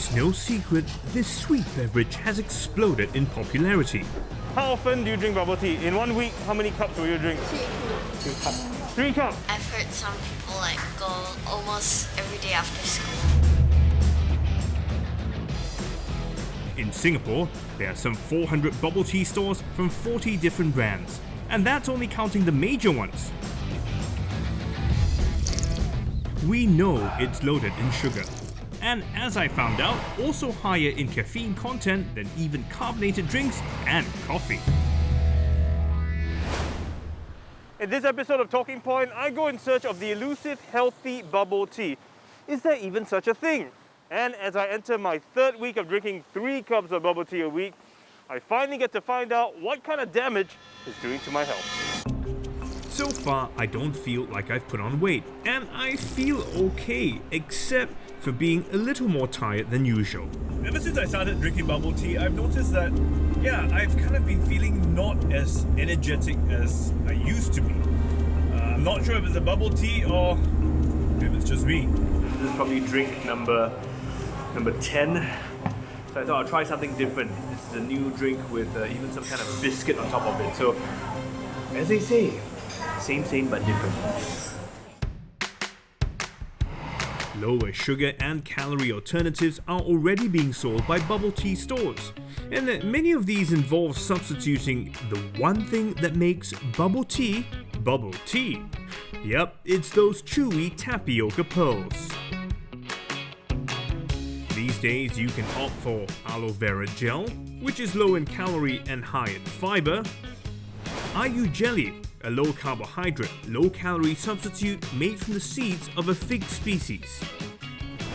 It's no secret this sweet beverage has exploded in popularity. How often do you drink bubble tea? In 1 week, how many cups will you drink? 3 cups. 3 cups? I've heard some people go almost every day after school. In Singapore, there are some 400 bubble tea stores from 40 different brands, and that's only counting the major ones. We know it's loaded in sugar, and as I found out, also higher in caffeine content than even carbonated drinks and coffee. In this episode of Talking Point, I go in search of the elusive healthy bubble tea. Is there even such a thing? And as I enter my 3rd week of drinking 3 cups of bubble tea a week, I finally get to find out what kind of damage it's doing to my health. So far, I don't feel like I've put on weight, and I feel okay, except for being a little more tired than usual. Ever since I started drinking bubble tea, I've noticed that, I've kind of been feeling not as energetic as I used to be. I'm not sure if it's the bubble tea or if it's just me. This is probably drink number 10. So I thought I'd try something different. This is a new drink with even some kind of biscuit on top of it. So, as they say, same but different. Lower sugar and calorie alternatives are already being sold by bubble tea stores, and many of these involve substituting the one thing that makes bubble tea bubble tea. Yep, it's those chewy tapioca pearls. These days you can opt for aloe vera gel, which is low in calorie and high in fiber, ayu jelly, a low-carbohydrate, low-calorie substitute made from the seeds of a fig species.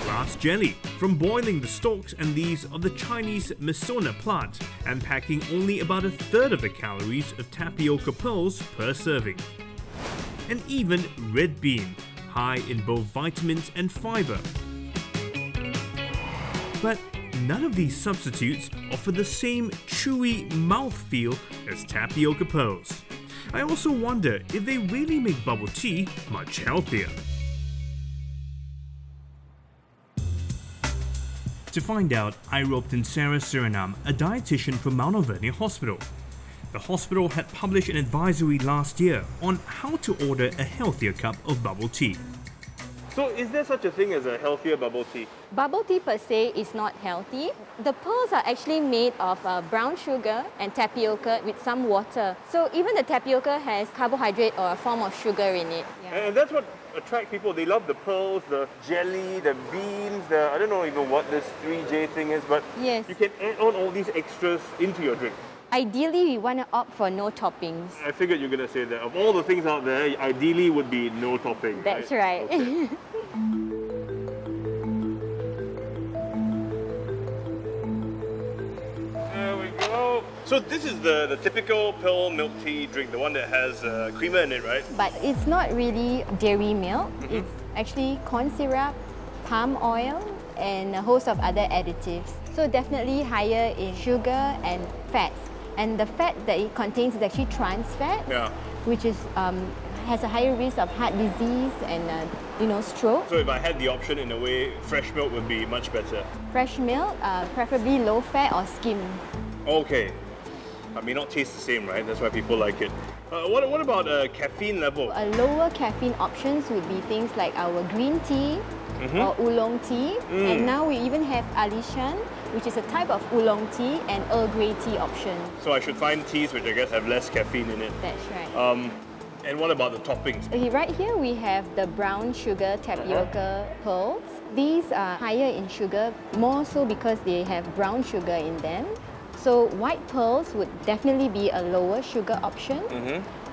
Grass jelly, from boiling the stalks and leaves of the Chinese Misona plant and packing only about 1/3 of the calories of tapioca pearls per serving. And even red bean, high in both vitamins and fiber. But none of these substitutes offer the same chewy mouthfeel as tapioca pearls. I also wonder if they really make bubble tea much healthier. To find out, I roped in Sarah Surinam, a dietitian from Mount Alvernia Hospital. The hospital had published an advisory last year on how to order a healthier cup of bubble tea. So is there such a thing as a healthier bubble tea? Bubble tea per se is not healthy. The pearls are actually made of brown sugar and tapioca with some water. So even the tapioca has carbohydrate or a form of sugar in it. And that's what attracts people. They love the pearls, the jelly, the beans, I don't know even what this 3J thing is, but Yes. you can add on all these extras into your drink. Ideally, we want to opt for no toppings. I figured you were going to say that. Of all the things out there, ideally would be no topping. That's right. Okay. There we go. So this is the typical pearl milk tea drink, the one that has creamer in it, right? But it's not really dairy milk. It's actually corn syrup, palm oil, and a host of other additives. So definitely higher in sugar and fats. And the fat that it contains is actually trans fat, which is has a higher risk of heart disease and stroke. So if I had the option, in a way, fresh milk would be much better. Fresh milk, preferably low fat or skim. Okay. I may not taste the same, right? That's why people like it. What about caffeine level? Lower caffeine options would be things like our green tea or oolong tea. And now we even have alishan, which is a type of oolong tea, and Earl Grey tea option. So I should find teas which I guess have less caffeine in it. That's right. And what about the toppings? Okay, right here we have the brown sugar tapioca pearls. These are higher in sugar, more so because they have brown sugar in them. So white pearls would definitely be a lower sugar option.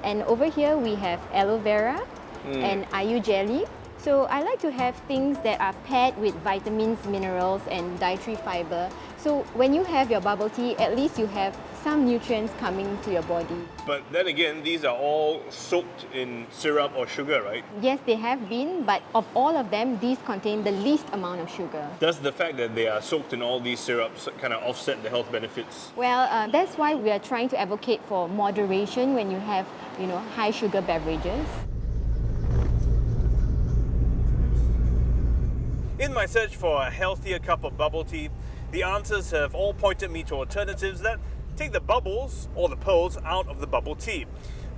And over here we have aloe vera and ayu jelly. So I like to have things that are paired with vitamins, minerals, and dietary fiber. So when you have your bubble tea, at least you have some nutrients coming to your body. But then again, these are all soaked in syrup or sugar, right? Yes, they have been, but of all of them, these contain the least amount of sugar. Does the fact that they are soaked in all these syrups kind of offset the health benefits? Well, that's why we are trying to advocate for moderation when you have, high sugar beverages. In my search for a healthier cup of bubble tea, the answers have all pointed me to alternatives that take the bubbles or the pearls out of the bubble tea.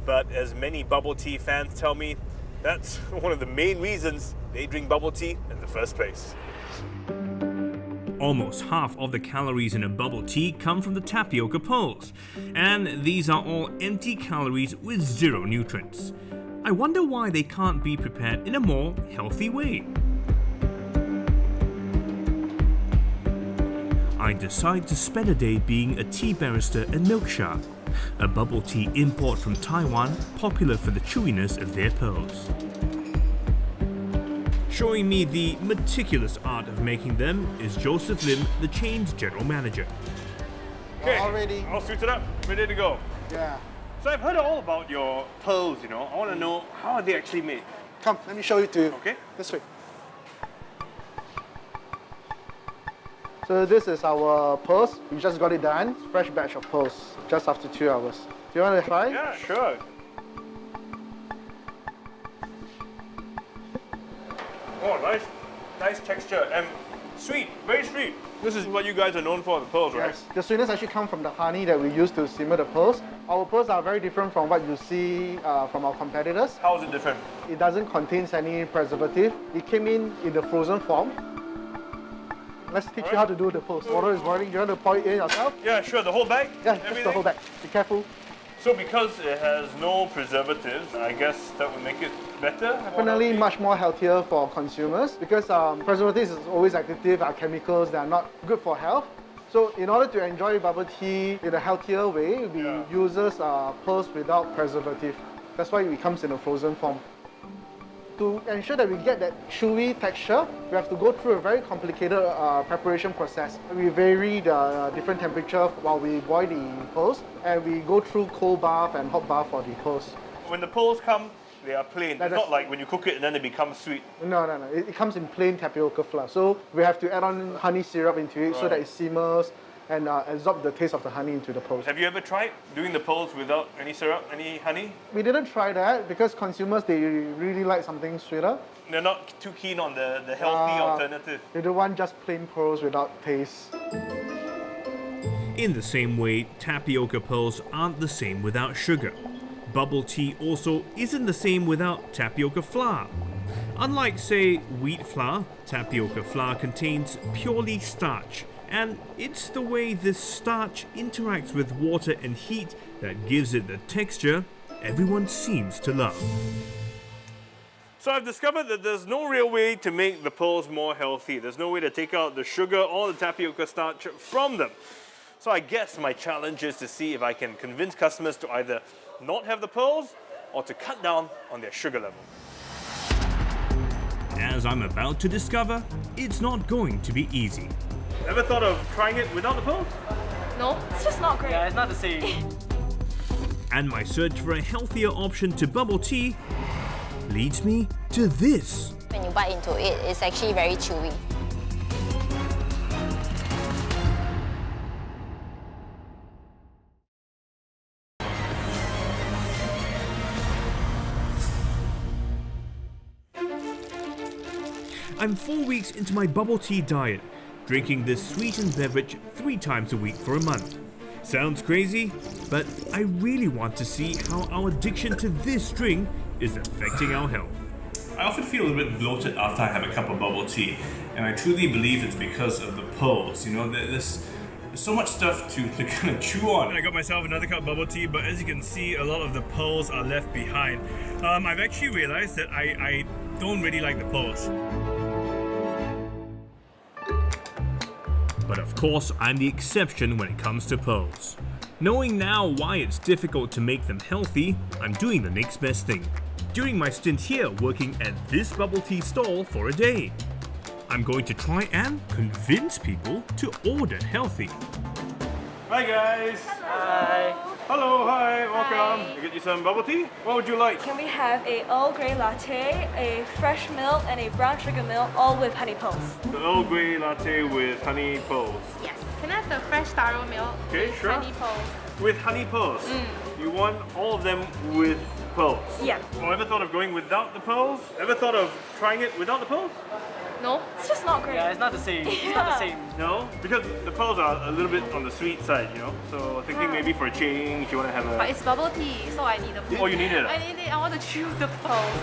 But as many bubble tea fans tell me, that's one of the main reasons they drink bubble tea in the first place. Almost half of the calories in a bubble tea come from the tapioca pearls, and these are all empty calories with zero nutrients. I wonder why they can't be prepared in a more healthy way. I decide to spend a day being a tea barrister at Milksha, a bubble tea import from Taiwan popular for the chewiness of their pearls. Showing me the meticulous art of making them is Joseph Lim, the chain's general manager. Okay, All ready. all suited up, ready to go. Yeah. So I've heard all about your pearls, I want to know how are they actually made? Come, let me show you to you. Okay. This way. So this is our pearls. We just got it done. Fresh batch of pearls, just after 2 hours. Do you want to try? Yeah, sure. Oh, nice texture and sweet, very sweet. This is what you guys are known for, the pearls, right? Yes. The sweetness actually comes from the honey that we use to simmer the pearls. Our pearls are very different from what you see from our competitors. How is it different? It doesn't contain any preservative. It came in the frozen form. Let's teach you how to do the pearls. Water is boiling. Do you want to pour it in yourself? Yeah, sure, the whole bag? Yeah, just Everything? the whole bag. Be careful. So because it has no preservatives, I guess that would make it better? Definitely much more healthier for consumers because preservatives is always additive, are chemicals that are not good for health. So in order to enjoy bubble tea in a healthier way, we uses pearls without preservative. That's why it comes in a frozen form. To ensure that we get that chewy texture, we have to go through a very complicated preparation process. We vary the different temperature while we boil the pearls, and we go through cold bath and hot bath for the pearls. When the pearls come, they are plain. That It's is- not like when you cook it and then it becomes sweet. No. It comes in plain tapioca flour. So we have to add on honey syrup into it so that it simmers and absorb the taste of the honey into the pearls. Have you ever tried doing the pearls without any syrup, any honey? We didn't try that because consumers, they really like something sweeter. They're not too keen on the healthy alternative. They don't want just plain pearls without taste. In the same way, tapioca pearls aren't the same without sugar. Bubble tea also isn't the same without tapioca flour. Unlike, say, wheat flour, tapioca flour contains purely starch, and it's the way this starch interacts with water and heat that gives it the texture everyone seems to love. So I've discovered that there's no real way to make the pearls more healthy. There's no way to take out the sugar or the tapioca starch from them. So I guess my challenge is to see if I can convince customers to either not have the pearls or to cut down on their sugar level. As I'm about to discover, it's not going to be easy. Ever thought of trying it without the pearls? No, it's just not great. Yeah, it's not the same. And my search for a healthier option to bubble tea leads me to this. When you bite into it, it's actually very chewy. I'm 4 weeks into my bubble tea diet, drinking this sweetened beverage 3 times a week for a month. Sounds crazy, but I really want to see how our addiction to this drink is affecting our health. I often feel a bit bloated after I have a cup of bubble tea, and I truly believe it's because of the pearls. There's so much stuff to kind of chew on. I got myself another cup of bubble tea, but as you can see, a lot of the pearls are left behind. I've actually realized that I don't really like the pearls. But of course, I'm the exception when it comes to pearls. Knowing now why it's difficult to make them healthy, I'm doing the next best thing. During my stint here working at this bubble tea stall for a day, I'm going to try and convince people to order healthy. Hi guys! Hi. Hello, hi, welcome. I'll get you some bubble tea. What would you like? Can we have a Earl Grey latte, a fresh milk, and a brown sugar milk, all with honey pearls? The Earl Grey latte with honey pearls. Yes. Can I have the fresh taro milk? Okay, with sure. Honey pearls. With honey pearls. You want all of them with pearls? Yeah. Or ever thought of going without the pearls? Ever thought of trying it without the pearls? No? It's just not great. Yeah, it's not the same. It's not the same. No? Because the pearls are a little bit on the sweet side, you know? So thinking maybe for a change, you want to have But a... it's bubble tea, so I need the pearls. Oh, you need it? I need it. I want to chew the pearls.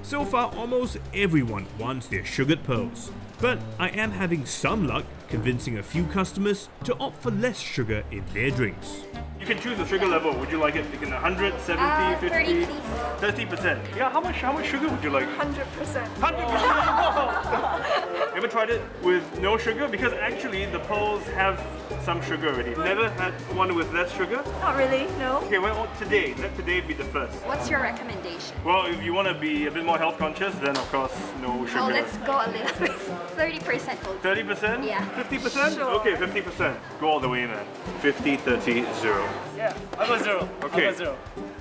So far, almost everyone wants their sugared pearls. But I am having some luck convincing a few customers to opt for less sugar in their drinks. You can choose the sugar level. Would you like it? You can 100, 70, 50? 30 please. 30%. Yeah, how much sugar would you like? 100%. 100%! Ever tried it with no sugar? Because actually the pearls have some sugar already. Never had one with less sugar? Not really, no. Okay, well today, let today be the first. What's your recommendation? Well, if you want to be a bit more health conscious, then of course no sugar. Oh, let's go a little bit. 30%. 30%? Yeah. 50%? Sure. Okay, 50%. Go all the way, man. 50, 30, 0. Yeah, I go 0. Okay. I go 0.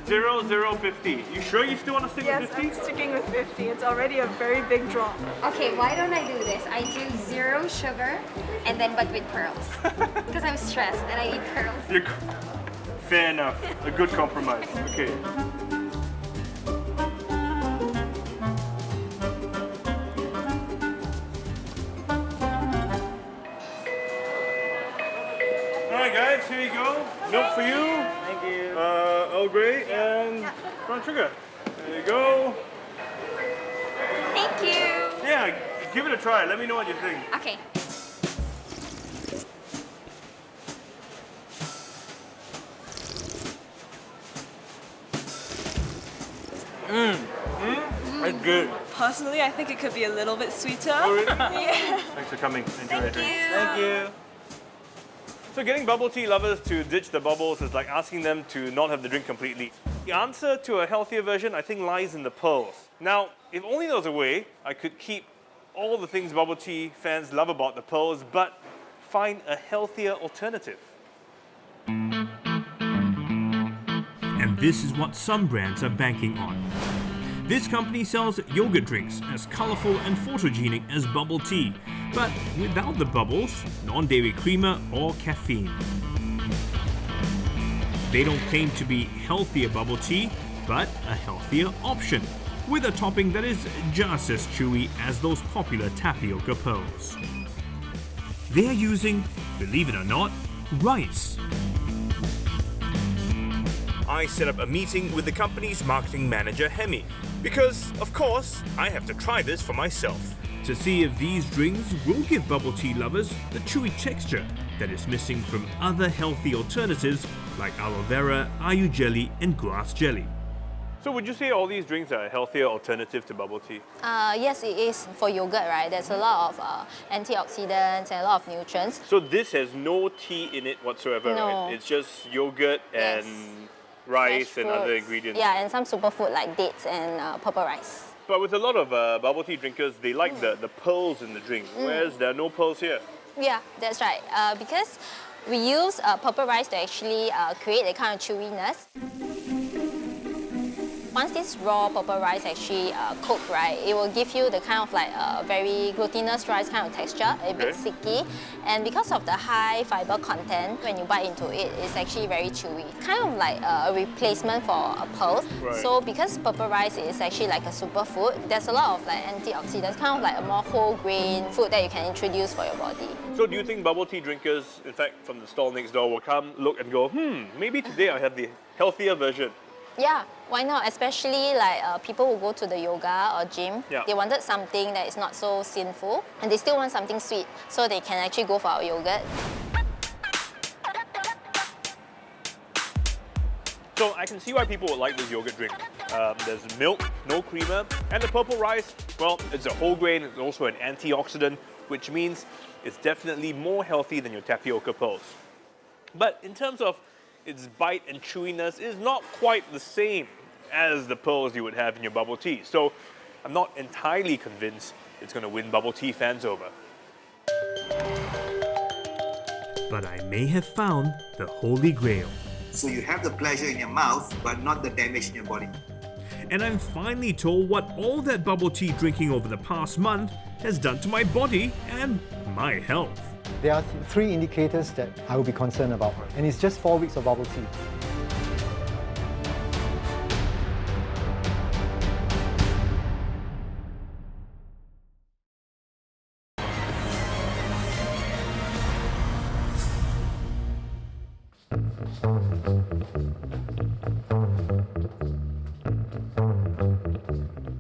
0, 0, 50. You sure you still want to stick Yes, with I'm 50? sticking with 50. It's already a very big drop. Okay, why don't I do this? I do 0 sugar and then but with pearls. Because I'm stressed and I need pearls. Fair enough. A good compromise. Okay. Alright guys, here you go. Milk for you. Thank you. Earl Grey and brown sugar. There you go. Thank you. Yeah, give it a try. Let me know what you think. Okay. It's good. Personally, I think it could be a little bit sweeter. Oh, really? Yeah. Thanks for coming. Enjoy Thank your drink. you. Thank you. So getting bubble tea lovers to ditch the bubbles is like asking them to not have the drink completely. The answer to a healthier version, I think, lies in the pearls. Now, if only there was a way I could keep all the things bubble tea fans love about the pearls, but find a healthier alternative. And this is what some brands are banking on. This company sells yogurt drinks as colorful and photogenic as bubble tea, but without the bubbles, non-dairy creamer or caffeine. They don't claim to be healthier bubble tea, but a healthier option, with a topping that is just as chewy as those popular tapioca pearls. They are using, believe it or not, rice. I set up a meeting with the company's marketing manager, Hemi, because, of course, I have to try this for myself to see if these drinks will give bubble tea lovers the chewy texture that is missing from other healthy alternatives like aloe vera, ayu jelly, and grass jelly. So would you say all these drinks are a healthier alternative to bubble tea? Yes, it is for yogurt, right? There's a lot of antioxidants and a lot of nutrients. So this has no tea in it whatsoever, No. right? It's just yogurt and Yes. rice Fresh and other fruits. ingredients. Yeah, and some superfood like dates and purple rice. But with a lot of bubble tea drinkers, they like the pearls in the drink, whereas there are no pearls here. Yeah, that's right. Because we use purple rice to actually create a kind of chewiness. Once this raw purple rice actually cooked, right, it will give you the kind of like very glutinous rice kind of texture, a bit sticky. And because of the high fiber content, when you bite into it, it's actually very chewy. Kind of like a replacement for a pearls. Right. So because purple rice is actually like a superfood, there's a lot of like antioxidants, kind of like a more whole grain food that you can introduce for your body. So do you think bubble tea drinkers, in fact from the stall next door, will come, look and go, maybe today I have the healthier version? Yeah, why not? Especially like people who go to the yoga or gym, Yeah. they wanted something that is not so sinful and they still want something sweet, so they can actually go for our yogurt. So I can see why people would like this yogurt drink. There's milk, no creamer, and the purple rice, well, it's a whole grain, it's also an antioxidant, which means it's definitely more healthy than your tapioca pearls. But in terms of its bite and chewiness, is not quite the same as the pearls you would have in your bubble tea. So I'm not entirely convinced it's going to win bubble tea fans over. But I may have found the holy grail. So you have the pleasure in your mouth, but not the damage in your body. And I'm finally told what all that bubble tea drinking over the past month has done to my body and my health. There are 3 indicators that I will be concerned about, and it's just 4 weeks of bubble tea.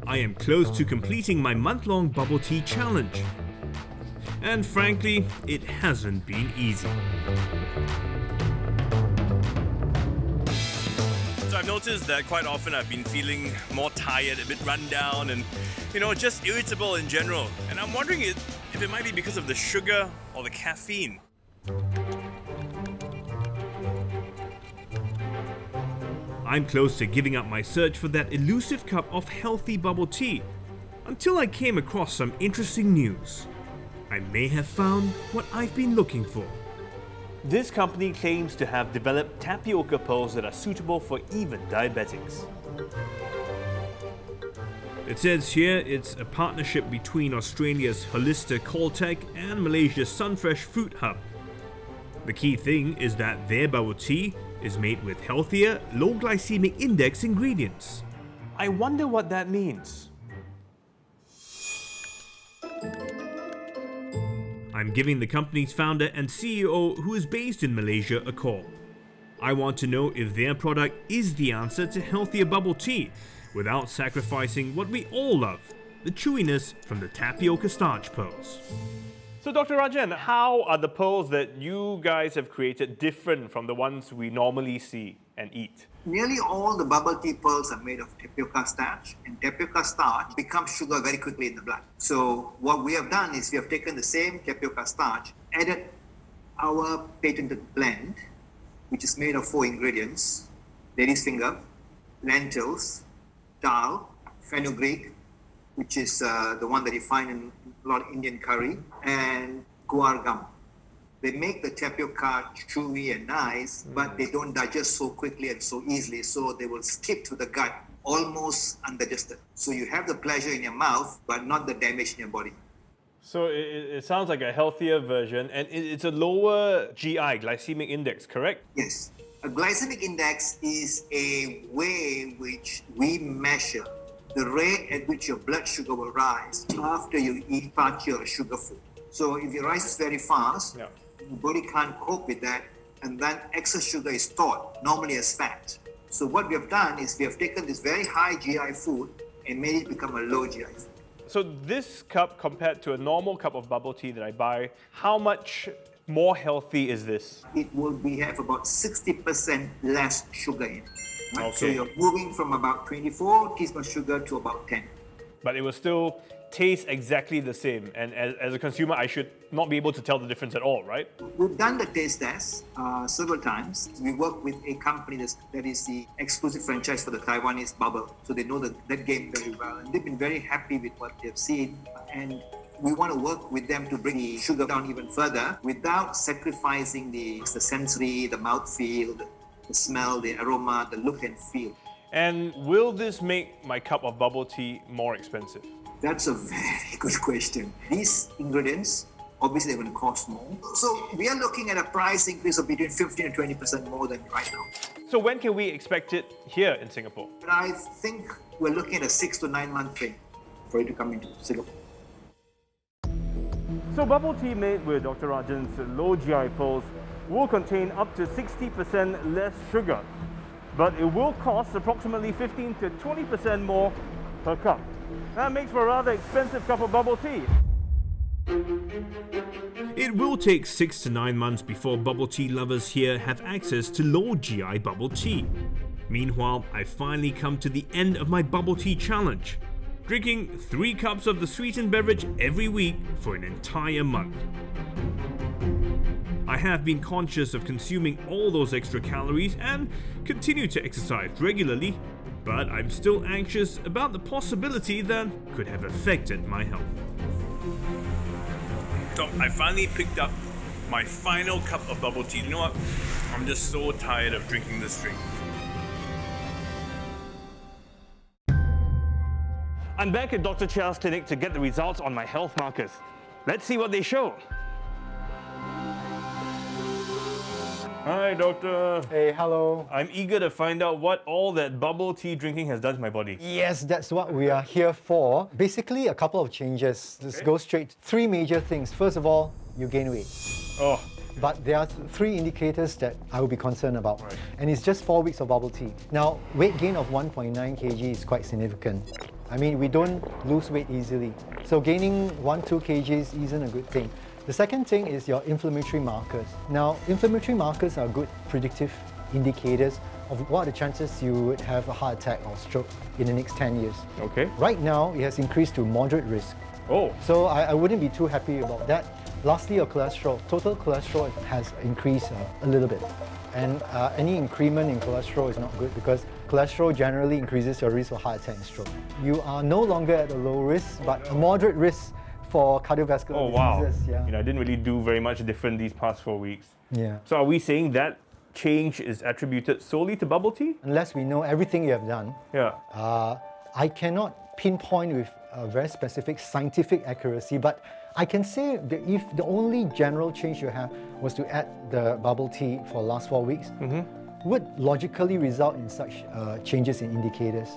I am close to completing my month-long bubble tea challenge. And frankly, it hasn't been easy. So I've noticed that quite often I've been feeling more tired, a bit run down, and just irritable in general. And I'm wondering if it might be because of the sugar or the caffeine. I'm close to giving up my search for that elusive cup of healthy bubble tea until I came across some interesting news. I may have found what I've been looking for. This company claims to have developed tapioca pearls that are suitable for even diabetics. It says here it's a partnership between Australia's Hollister Caltech and Malaysia's Sunfresh Fruit Hub. The key thing is that their bubble tea is made with healthier, low glycemic index ingredients. I wonder what that means. I'm giving the company's founder and CEO, who is based in Malaysia, a call. I want to know if their product is the answer to healthier bubble tea without sacrificing what we all love, the chewiness from the tapioca starch pearls. So Dr. Rajan, how are the pearls that you guys have created different from the ones we normally see and eat? Nearly all the bubble tea pearls are made of tapioca starch, and tapioca starch becomes sugar very quickly in the blood. So what we have done is we have taken the same tapioca starch, added our patented blend, which is made of 4 ingredients: lady's finger, lentils, dal, fenugreek, which is the one that you find in a lot of Indian curry, and guar gum. They make the tapioca chewy and nice, but they don't digest so quickly and so easily, so they will skip to the gut, almost undigested. So you have the pleasure in your mouth, but not the damage in your body. So it sounds like a healthier version, and it's a lower GI, glycemic index, correct? Yes. A glycemic index is a way which we measure the rate at which your blood sugar will rise after you eat party or sugar food. So if it rises very fast, your body can't cope with that, and then excess sugar is stored, normally as fat. So what we have done is we have taken this very high GI food and made it become a low GI food. So this cup compared to a normal cup of bubble tea that I buy, how much more healthy is this? It will have about 60% less sugar in it. Right? Okay. So you're moving from about 24 teaspoons sugar to about 10. But it will still taste exactly the same. And as a consumer, I should not be able to tell the difference at all, right? We've done the taste test several times. We work with a company that is the exclusive franchise for the Taiwanese bubble. So they know that game very well. And they've been very happy with what they've seen. And we want to work with them to bring the sugar down even further without sacrificing the sensory, the mouthfeel, the smell, the aroma, the look and feel. And will this make my cup of bubble tea more expensive? That's a very good question. These ingredients, obviously they're going to cost more. So we are looking at a price increase of between 15 and 20% more than right now. So when can we expect it here in Singapore? I think we're looking at a 6 to 9 month frame for it to come into Singapore. So bubble tea made with Dr. Rajan's low GI pearls will contain up to 60% less sugar, but it will cost approximately 15 to 20% more per cup. That makes for a rather expensive cup of bubble tea. It will take 6 to 9 months before bubble tea lovers here have access to low GI bubble tea. Meanwhile, I finally come to the end of my bubble tea challenge, drinking 3 cups of the sweetened beverage every week for an entire month. I have been conscious of consuming all those extra calories and continue to exercise regularly, but I'm still anxious about the possibility that could have affected my health. So I finally picked up my final cup of bubble tea. You know what? I'm just so tired of drinking this drink. I'm back at Dr. Chia's clinic to get the results on my health markers. Let's see what they show. Hi, doctor. Hey, hello. I'm eager to find out what all that bubble tea drinking has done to my body. Yes, that's what we are here for. Basically, a couple of changes. Let's go straight. 3 major things. First of all, you gain weight. Oh, but there are three indicators that I will be concerned about. And it's just 4 weeks of bubble tea. Now, weight gain of 1.9 kg is quite significant. I mean, we don't lose weight easily. So gaining 1-2 kgs isn't a good thing. The second thing is your inflammatory markers. Now, inflammatory markers are good predictive indicators of what are the chances you would have a heart attack or stroke in the next 10 years. Okay. Right now, it has increased to moderate risk. Oh. So I wouldn't be too happy about that. Lastly, your cholesterol. Total cholesterol has increased a little bit. And any increment in cholesterol is not good because cholesterol generally increases your risk for heart attack and stroke. You are no longer at a low risk, but a moderate risk for cardiovascular diseases. Yeah. You know, I didn't really do very much different these past 4 weeks. Yeah. So are we saying that change is attributed solely to bubble tea? Unless we know everything you have done. Yeah. I cannot pinpoint with a very specific scientific accuracy, but I can say that if the only general change you have was to add the bubble tea for the last 4 weeks, would logically result in such changes in indicators.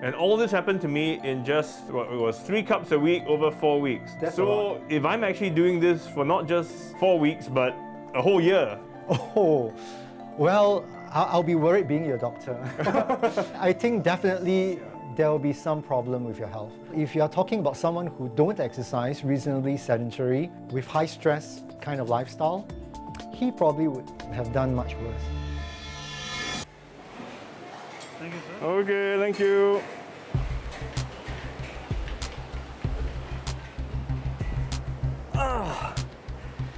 And all this happened to me in just, what, it was 3 cups a week over 4 weeks. That's so if I'm actually doing this for not just 4 weeks, but a whole year. Oh, well, I'll be worried being your doctor. I think definitely there will be some problem with your health. If you are talking about someone who don't exercise, reasonably sedentary, with high stress kind of lifestyle, he probably would have done much worse. Thank you, sir. Okay, thank you.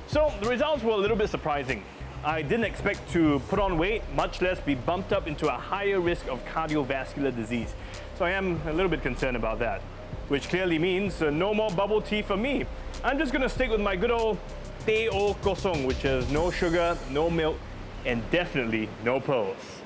So the results were a little bit surprising. I didn't expect to put on weight, much less be bumped up into a higher risk of cardiovascular disease. So I am a little bit concerned about that, which clearly means no more bubble tea for me. I'm just gonna stick with my good old teh o kosong, which is no sugar, no milk, and definitely no pearls.